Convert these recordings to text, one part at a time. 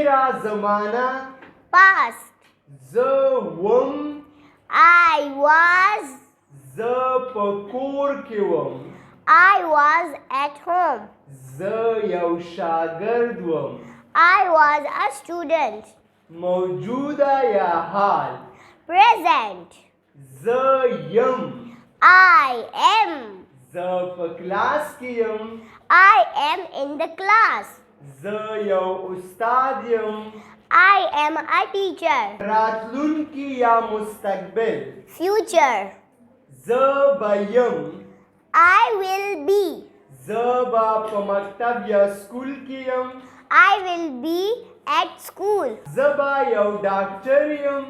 تیرا زمانہ past. زه وم I was. زه په کور کې وم I was at home. زه یو شاګرد وم I was a student. موجوده یا حال Present. زه یم I am. زه په کلاس کې یم I am in the class. زه یو استاد یم I am a teacher. راتلونکي یا مستقبل Future. زه به یم I will be. زه به په مکتب یا سکول کې یم I will be at school. زه به یو ډاکټر یم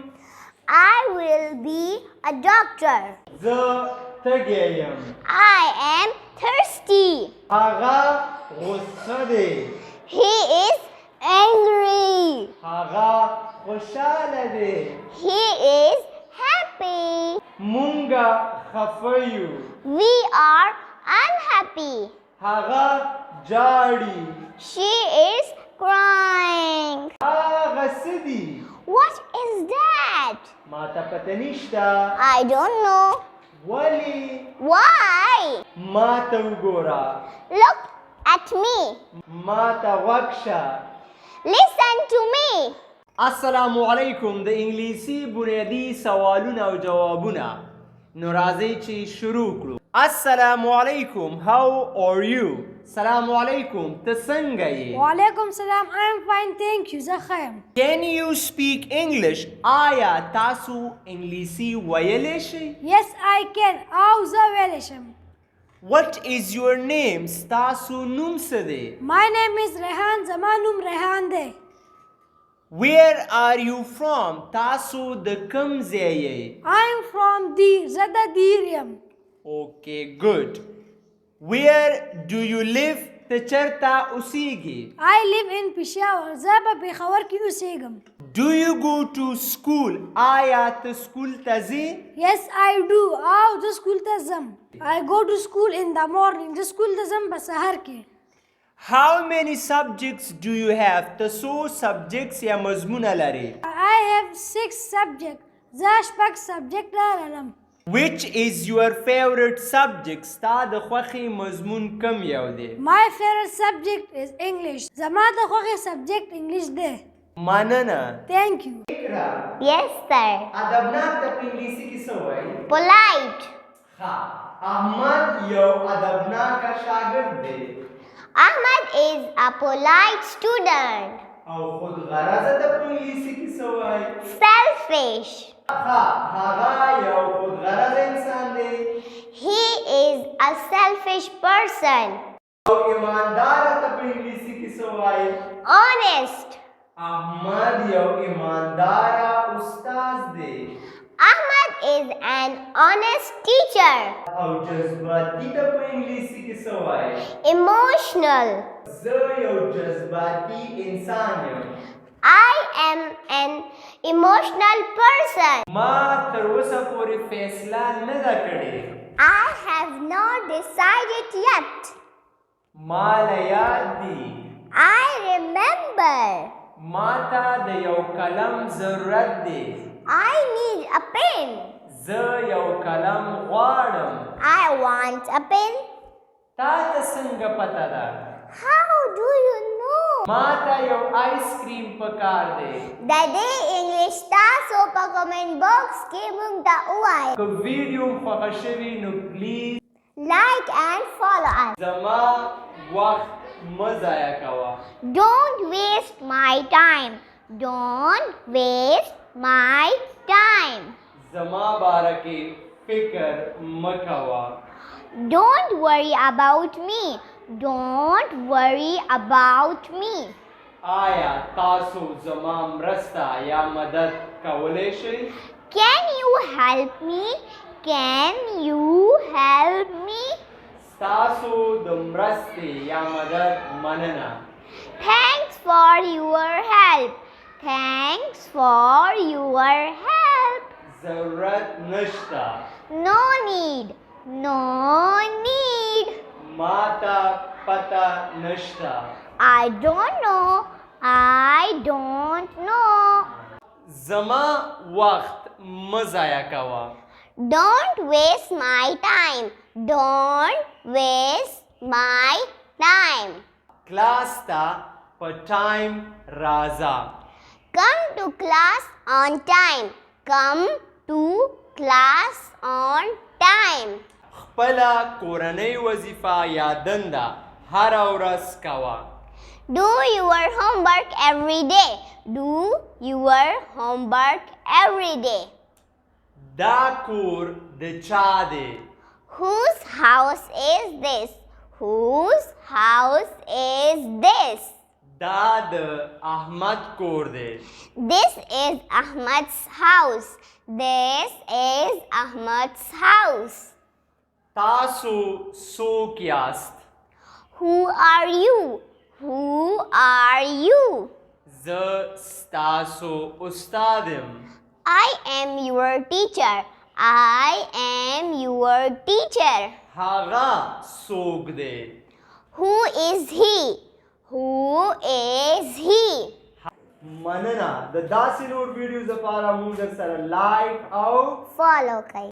I will be a doctor. زه تږی یم I am thirsty. هغه غصه دی He is angry. هغه خوشحاله دی He is happy. مونږ خفه یو We are unhappy. هغه جاړي She is crying. هغه څه دي What is that? ما ته پته نشته I don't know. ولې Why? ما ته وګوره Look at me. ما ته غوږ شه Listen to me. السلام علیکم د انګلیسي بنیادی سوالونه او جوابونه نو راځئ چې شروع کړو السلام علیکم how are you سلام علیکم ته څنګه یې وعلیکم سلام I am fine thank you زه ښه یم can you speak English آیا تاسو انګلیسي ویلی شئ Yes I can او زه ویلی شم what is your name ستاسو نوم څه دی My name is ریحان زما نوم ریحان دی where are you from تاسو د کوم ځای یې I am from دیر زه د دیر یم okay good where do you live ته چیرته اوسیږي I live in پېښور زه په پېښور کې اوسېږم do you go to school آیا ته سکول ته ځې Yes I do او زه سکول ته ځم I go to school in the morning زه سکول ته ځم په سهار کې how many subjects do you have ته څو subjects یا مضمونه لري I have 6 subjects زه شپږ سبجیکټ لرم which is your favorite subject ستا د خوښې مضمون کم یو دی My favorite subject is English زما د خوښې سبجیکټ انګلیش دی مننه Thank you Yes, sir. ادبناک ته په انګلیسي کې څه وایي Polite. ښه احمد یو ادبناکه شاګرد دی Ahmad is a polite student. او خودغرضه ته په انګلیسي کې څه وایي Selfish. ښه هغه یو خودغرضه انسان دی He is a selfish person. او ایمانداره ته په انګلیسي کې څه وایي Honest. احمد یو ایمانداره استاد دی Ahmad is an honest teacher. او جذباتي ته په انګلیسي کې څه وایي Emotional. زه یو جذباتي انسان یم I am an emotional person. ما تر اوسه پورې فیصله نه ده کړې I have not decided yet. ما له یاد دي I remember. ما ته د یو قلم ضرورت دی I need a pen. زه یو قلم غواړم I want a pen. تا ته څنګه پته ده How do you know? ما ته یو آیس کریم پکار دی د دې انګلیش تاسو په کمنټ باکس کې موږ ته ووایئ. که ویډیو خوښه شوي نو پلیز Like and follow us. زما وخت مه ضایع کوه Don't waste my time. Don't waste my time. زما باره کې فکر مه کوه Don't worry about me. Don't worry about me. آیا تاسو زما مرسته یا مدد کولی شئ Can you help me? Can you help me? ستاسو د مرستې یا مدد مننه Thanks for your help. Thanks for your help. ضرورت نشته No need. No need. ما ته پته نشته I don't know. I don't know. زما وخت مه ضایع کوه. Don't waste my time. Don't waste my time. کلاس ته په ټایم راځه. Come to class on time. Come to class on time. خپله کورنۍ وظیفه یا دنده هره ورځ کوه. Do your homework every day. Do your homework every day. دا کور د چا دی؟ Whose house is this? Whose house is this? دا د احمد کور دی. This is Ahmad's house. This is Ahmad's house. تاسو څوک یاست؟ Who are you? Who are you? زه ستاسو استاد یم. I am your teacher. I am your teacher. هغه څوک دی؟ Who is he? Who is he? مننه د داسې نور ویډیوز لپاره موږ سره لایک او Follow کړئ.